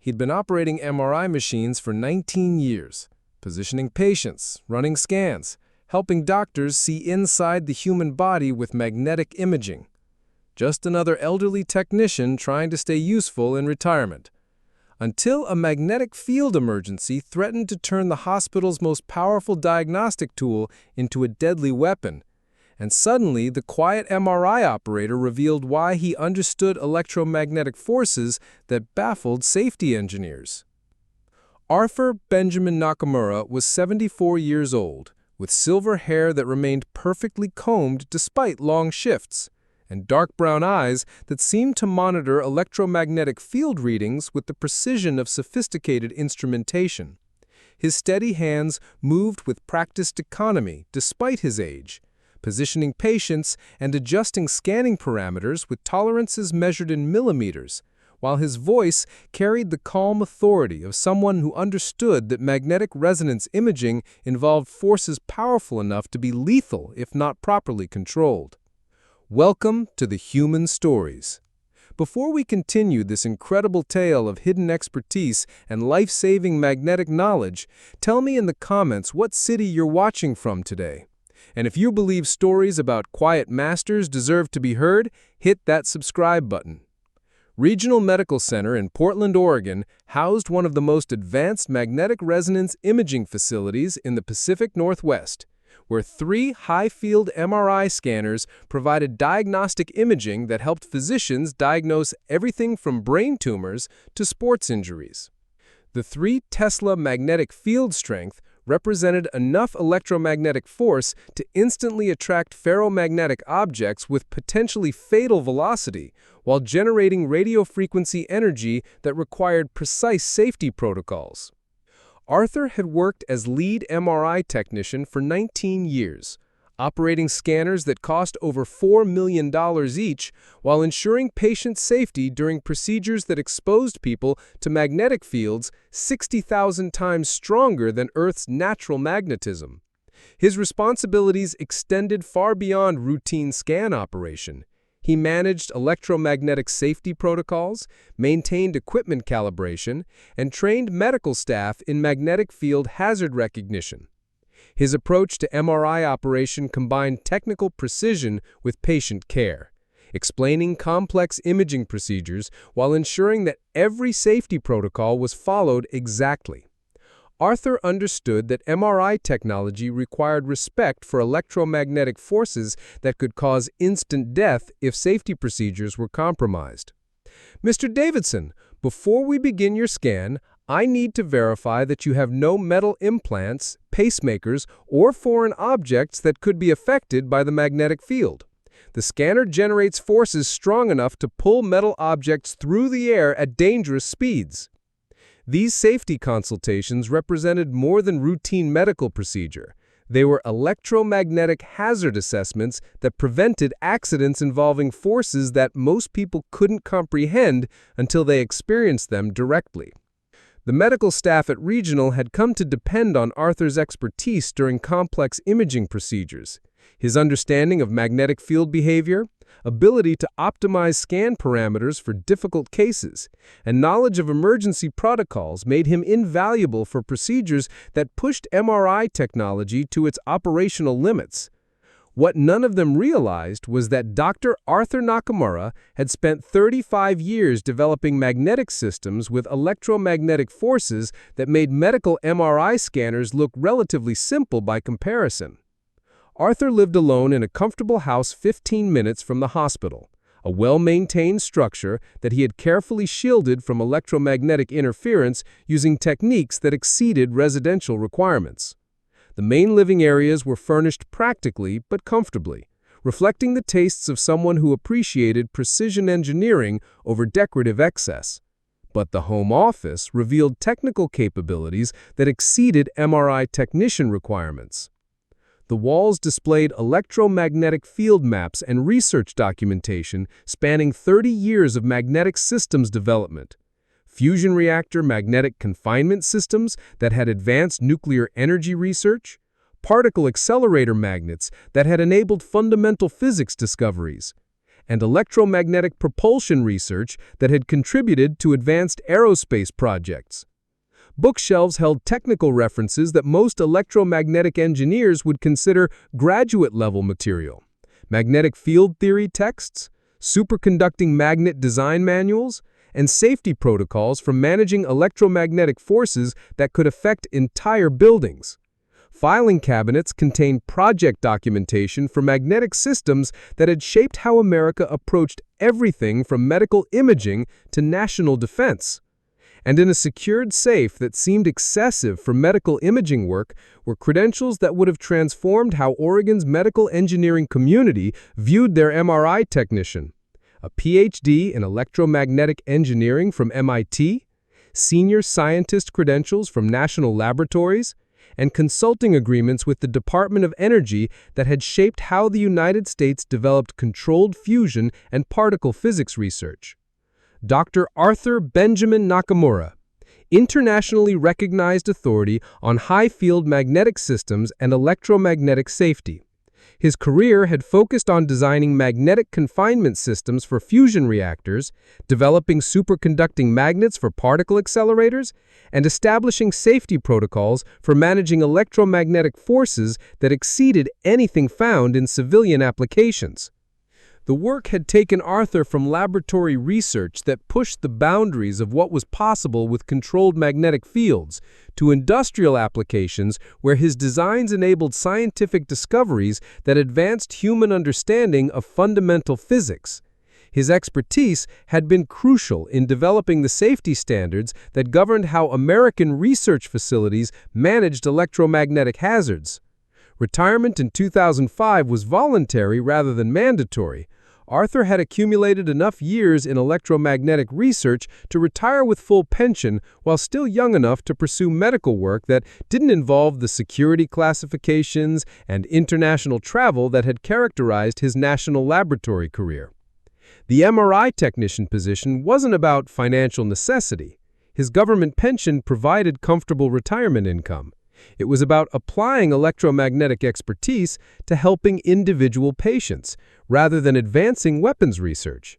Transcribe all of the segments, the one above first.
He'd been operating MRI machines for 19 years, positioning patients, running scans, helping doctors see inside the human body with magnetic imaging. Just another elderly technician trying to stay useful in retirement. Until a magnetic field emergency threatened to turn the hospital's most powerful diagnostic tool into a deadly weapon. And suddenly, the quiet MRI operator revealed why he understood electromagnetic forces that baffled safety engineers. Arthur Benjamin Nakamura was 74 years old, with silver hair that remained perfectly combed despite long shifts, and dark brown eyes that seemed to monitor electromagnetic field readings with the precision of sophisticated instrumentation. His steady hands moved with practiced economy despite his age, positioning patients and adjusting scanning parameters with tolerances measured in millimeters, while his voice carried the calm authority of someone who understood that magnetic resonance imaging involved forces powerful enough to be lethal if not properly controlled. Welcome to the Human Stories. Before we continue this incredible tale of hidden expertise and life-saving magnetic knowledge, tell me in the comments what city you're watching from today. And if you believe stories about quiet masters deserve to be heard, hit that subscribe button. Regional Medical Center in Portland, Oregon, housed one of the most advanced magnetic resonance imaging facilities in the Pacific Northwest, where 3 high-field MRI scanners provided diagnostic imaging that helped physicians diagnose everything from brain tumors to sports injuries. The 3 Tesla magnetic field strength represented enough electromagnetic force to instantly attract ferromagnetic objects with potentially fatal velocity, while generating radio frequency energy that required precise safety protocols. Arthur had worked as lead MRI technician for 19 years, operating scanners that cost over $4 million each while ensuring patient safety during procedures that exposed people to magnetic fields 60,000 times stronger than Earth's natural magnetism. His responsibilities extended far beyond routine scan operation. He managed electromagnetic safety protocols, maintained equipment calibration, and trained medical staff in magnetic field hazard recognition. His approach to MRI operation combined technical precision with patient care, explaining complex imaging procedures while ensuring that every safety protocol was followed exactly. Arthur understood that MRI technology required respect for electromagnetic forces that could cause instant death if safety procedures were compromised. Mr. Davidson, before we begin your scan, I need to verify that you have no metal implants, pacemakers, or foreign objects that could be affected by the magnetic field. The scanner generates forces strong enough to pull metal objects through the air at dangerous speeds. These safety consultations represented more than routine medical procedure. They were electromagnetic hazard assessments that prevented accidents involving forces that most people couldn't comprehend until they experienced them directly. The medical staff at Regional had come to depend on Arthur's expertise during complex imaging procedures. His understanding of magnetic field behavior, ability to optimize scan parameters for difficult cases, and knowledge of emergency protocols made him invaluable for procedures that pushed MRI technology to its operational limits. What none of them realized was that Dr. Arthur Nakamura had spent 35 years developing magnetic systems with electromagnetic forces that made medical MRI scanners look relatively simple by comparison. Arthur lived alone in a comfortable house 15 minutes from the hospital, a well-maintained structure that he had carefully shielded from electromagnetic interference using techniques that exceeded residential requirements. The main living areas were furnished practically but comfortably, reflecting the tastes of someone who appreciated precision engineering over decorative excess. But the home office revealed technical capabilities that exceeded MRI technician requirements. The walls displayed electromagnetic field maps and research documentation spanning 30 years of magnetic systems development. Fusion reactor magnetic confinement systems that had advanced nuclear energy research, particle accelerator magnets that had enabled fundamental physics discoveries, and electromagnetic propulsion research that had contributed to advanced aerospace projects. Bookshelves held technical references that most electromagnetic engineers would consider graduate-level material: magnetic field theory texts, superconducting magnet design manuals, and safety protocols for managing electromagnetic forces that could affect entire buildings. Filing cabinets contained project documentation for magnetic systems that had shaped how America approached everything from medical imaging to national defense. And in a secured safe that seemed excessive for medical imaging work were credentials that would have transformed how Oregon's medical engineering community viewed their MRI technician: a PhD in electromagnetic engineering from MIT, senior scientist credentials from national laboratories, and consulting agreements with the Department of Energy that had shaped how the United States developed controlled fusion and particle physics research. Dr. Arthur Benjamin Nakamura, internationally recognized authority on high-field magnetic systems and electromagnetic safety. His career had focused on designing magnetic confinement systems for fusion reactors, developing superconducting magnets for particle accelerators, and establishing safety protocols for managing electromagnetic forces that exceeded anything found in civilian applications. The work had taken Arthur from laboratory research that pushed the boundaries of what was possible with controlled magnetic fields to industrial applications where his designs enabled scientific discoveries that advanced human understanding of fundamental physics. His expertise had been crucial in developing the safety standards that governed how American research facilities managed electromagnetic hazards. Retirement in 2005 was voluntary rather than mandatory. Arthur had accumulated enough years in electromagnetic research to retire with full pension while still young enough to pursue medical work that didn't involve the security classifications and international travel that had characterized his national laboratory career. The MRI technician position wasn't about financial necessity. His government pension provided comfortable retirement income. It was about applying electromagnetic expertise to helping individual patients, rather than advancing weapons research.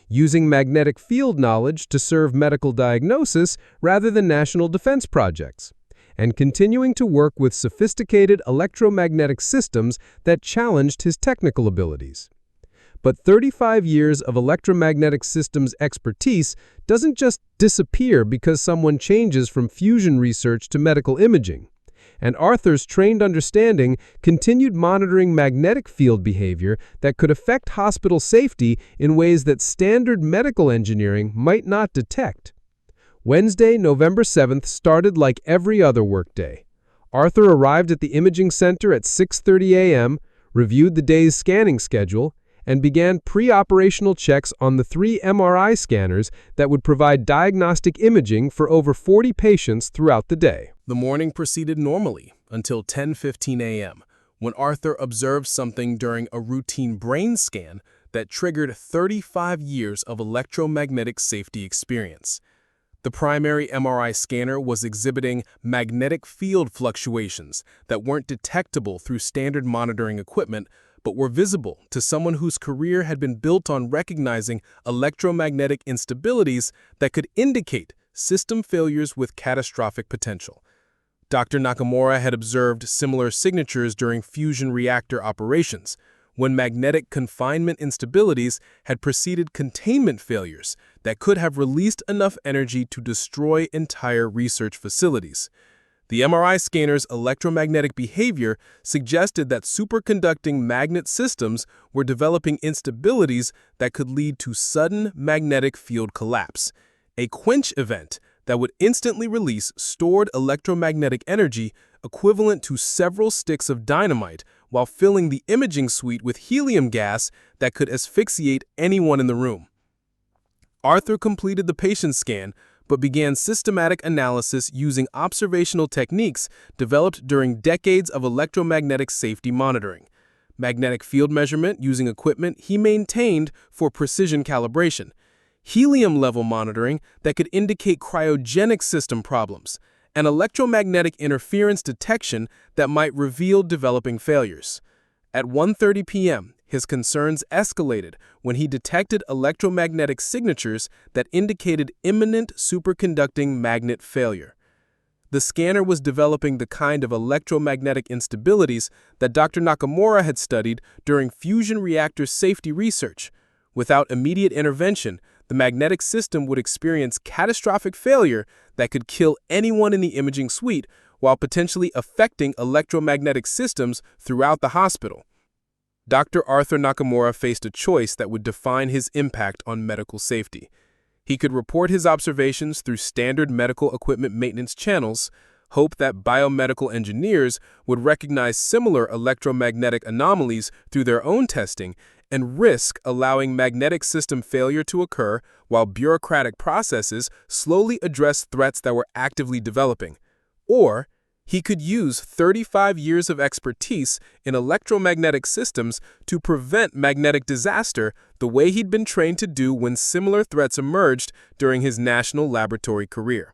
Using magnetic field knowledge to serve medical diagnosis rather than national defense projects. And continuing to work with sophisticated electromagnetic systems that challenged his technical abilities. But 35 years of electromagnetic systems expertise doesn't just disappear because someone changes from fusion research to medical imaging. And Arthur's trained understanding continued monitoring magnetic field behavior that could affect hospital safety in ways that standard medical engineering might not detect. Wednesday, November 7th started like every other workday. Arthur arrived at the imaging center at 6:30 a.m., reviewed the day's scanning schedule, and began pre-operational checks on the 3 MRI scanners that would provide diagnostic imaging for over 40 patients throughout the day. The morning proceeded normally until 10:15 a.m., when Arthur observed something during a routine brain scan that triggered 35 years of electromagnetic safety experience. The primary MRI scanner was exhibiting magnetic field fluctuations that weren't detectable through standard monitoring equipment, but were visible to someone whose career had been built on recognizing electromagnetic instabilities that could indicate system failures with catastrophic potential. Dr. Nakamura had observed similar signatures during fusion reactor operations, when magnetic confinement instabilities had preceded containment failures that could have released enough energy to destroy entire research facilities. The MRI scanner's electromagnetic behavior suggested that superconducting magnet systems were developing instabilities that could lead to sudden magnetic field collapse, a quench event that would instantly release stored electromagnetic energy equivalent to several sticks of dynamite while filling the imaging suite with helium gas that could asphyxiate anyone in the room. Arthur completed the patient scan, but began systematic analysis using observational techniques developed during decades of electromagnetic safety monitoring. Magnetic field measurement using equipment he maintained for precision calibration. Helium level monitoring that could indicate cryogenic system problems, and electromagnetic interference detection that might reveal developing failures. At 1:30 p.m., his concerns escalated when he detected electromagnetic signatures that indicated imminent superconducting magnet failure. The scanner was developing the kind of electromagnetic instabilities that Dr. Nakamura had studied during fusion reactor safety research. Without immediate intervention, the magnetic system would experience catastrophic failure that could kill anyone in the imaging suite while potentially affecting electromagnetic systems throughout the hospital. Dr. Arthur Nakamura faced a choice that would define his impact on medical safety. He could report his observations through standard medical equipment maintenance channels, hope that biomedical engineers would recognize similar electromagnetic anomalies through their own testing, and risk allowing magnetic system failure to occur while bureaucratic processes slowly address threats that were actively developing. Or he could use 35 years of expertise in electromagnetic systems to prevent magnetic disaster the way he'd been trained to do when similar threats emerged during his national laboratory career.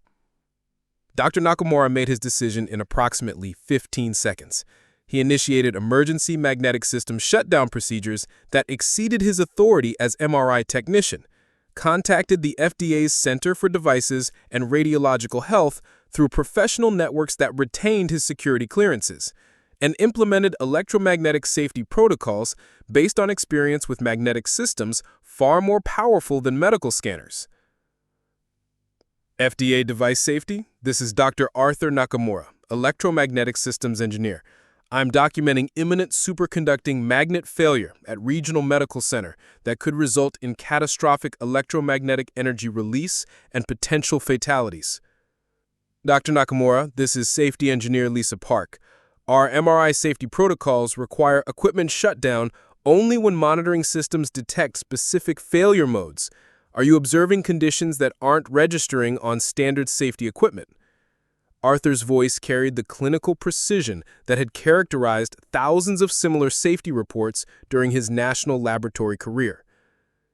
Dr. Nakamura made his decision in approximately 15 seconds. He initiated emergency magnetic system shutdown procedures that exceeded his authority as MRI technician, contacted the FDA's Center for Devices and Radiological Health through professional networks that retained his security clearances, and implemented electromagnetic safety protocols based on experience with magnetic systems far more powerful than medical scanners. FDA device safety. This is Dr. Arthur Nakamura, electromagnetic systems engineer. I'm documenting imminent superconducting magnet failure at Regional Medical Center that could result in catastrophic electromagnetic energy release and potential fatalities. Dr. Nakamura, this is safety engineer Lisa Park. Our MRI safety protocols require equipment shutdown only when monitoring systems detect specific failure modes. Are you observing conditions that aren't registering on standard safety equipment? Arthur's voice carried the clinical precision that had characterized thousands of similar safety reports during his national laboratory career.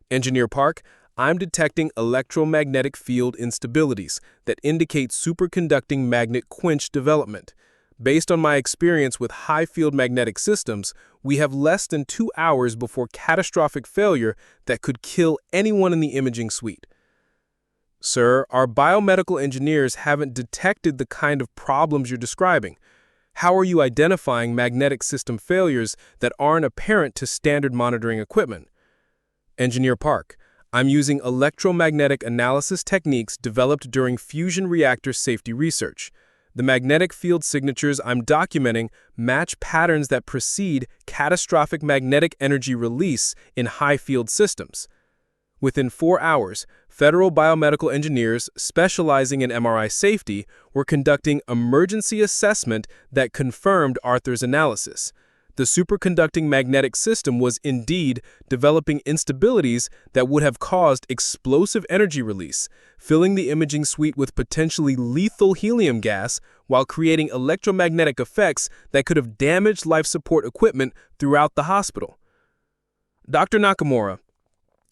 Engineer Park, I'm detecting electromagnetic field instabilities that indicate superconducting magnet quench development. Based on my experience with high-field magnetic systems, we have less than 2 hours before catastrophic failure that could kill anyone in the imaging suite. Sir, our biomedical engineers haven't detected the kind of problems you're describing. How are you identifying magnetic system failures that aren't apparent to standard monitoring equipment? Engineer Park, I'm using electromagnetic analysis techniques developed during fusion reactor safety research. The magnetic field signatures I'm documenting match patterns that precede catastrophic magnetic energy release in high-field systems. Within 4 hours, federal biomedical engineers specializing in MRI safety were conducting emergency assessment that confirmed Arthur's analysis. The superconducting magnetic system was indeed developing instabilities that would have caused explosive energy release, filling the imaging suite with potentially lethal helium gas while creating electromagnetic effects that could have damaged life support equipment throughout the hospital. Dr. Nakamura,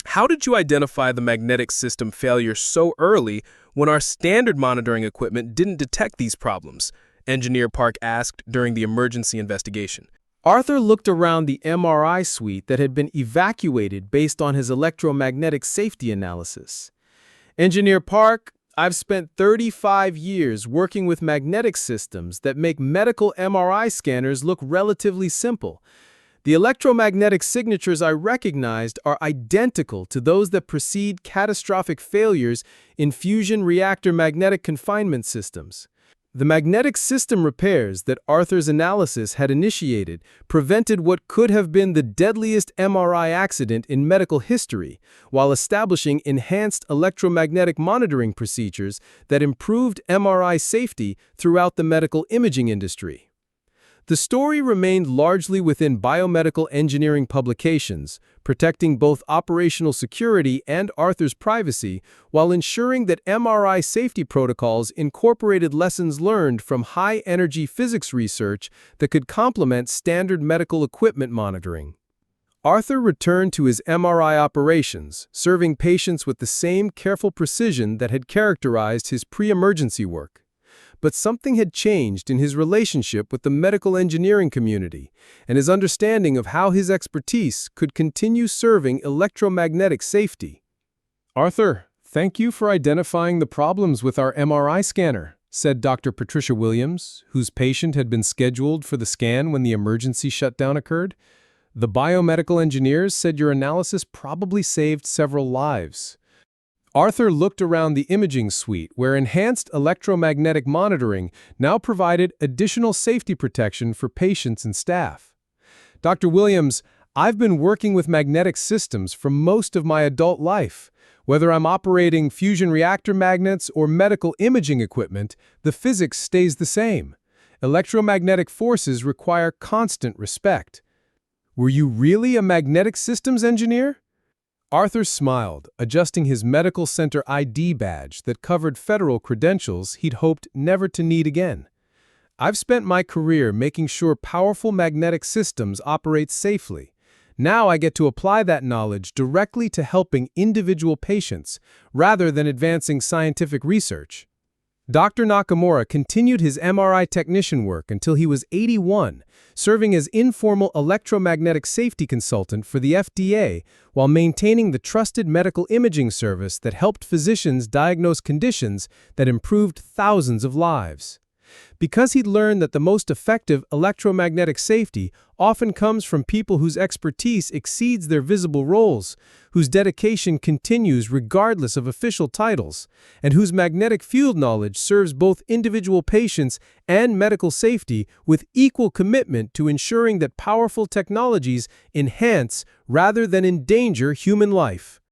how did you identify the magnetic system failure so early when our standard monitoring equipment didn't detect these problems? Engineer Park asked during the emergency investigation. Arthur looked around the MRI suite that had been evacuated based on his electromagnetic safety analysis. Engineer Park, I've spent 35 years working with magnetic systems that make medical MRI scanners look relatively simple. The electromagnetic signatures I recognized are identical to those that precede catastrophic failures in fusion reactor magnetic confinement systems. The magnetic system repairs that Arthur's analysis had initiated prevented what could have been the deadliest MRI accident in medical history, while establishing enhanced electromagnetic monitoring procedures that improved MRI safety throughout the medical imaging industry. The story remained largely within biomedical engineering publications, protecting both operational security and Arthur's privacy, while ensuring that MRI safety protocols incorporated lessons learned from high-energy physics research that could complement standard medical equipment monitoring. Arthur returned to his MRI operations, serving patients with the same careful precision that had characterized his pre-emergency work. But something had changed in his relationship with the medical engineering community and his understanding of how his expertise could continue serving electromagnetic safety. Arthur, thank you for identifying the problems with our MRI scanner, said Dr. Patricia Williams, whose patient had been scheduled for the scan when the emergency shutdown occurred. The biomedical engineers said your analysis probably saved several lives. Arthur looked around the imaging suite where enhanced electromagnetic monitoring now provided additional safety protection for patients and staff. Dr. Williams, I've been working with magnetic systems for most of my adult life. Whether I'm operating fusion reactor magnets or medical imaging equipment, the physics stays the same. Electromagnetic forces require constant respect. Were you really a magnetic systems engineer? Arthur smiled, adjusting his medical center ID badge that covered federal credentials he'd hoped never to need again. I've spent my career making sure powerful magnetic systems operate safely. Now I get to apply that knowledge directly to helping individual patients, rather than advancing scientific research. Dr. Nakamura continued his MRI technician work until he was 81, serving as informal electromagnetic safety consultant for the FDA while maintaining the trusted medical imaging service that helped physicians diagnose conditions that improved thousands of lives. Because he'd learned that the most effective electromagnetic safety often comes from people whose expertise exceeds their visible roles, whose dedication continues regardless of official titles, and whose magnetic field knowledge serves both individual patients and medical safety with equal commitment to ensuring that powerful technologies enhance rather than endanger human life.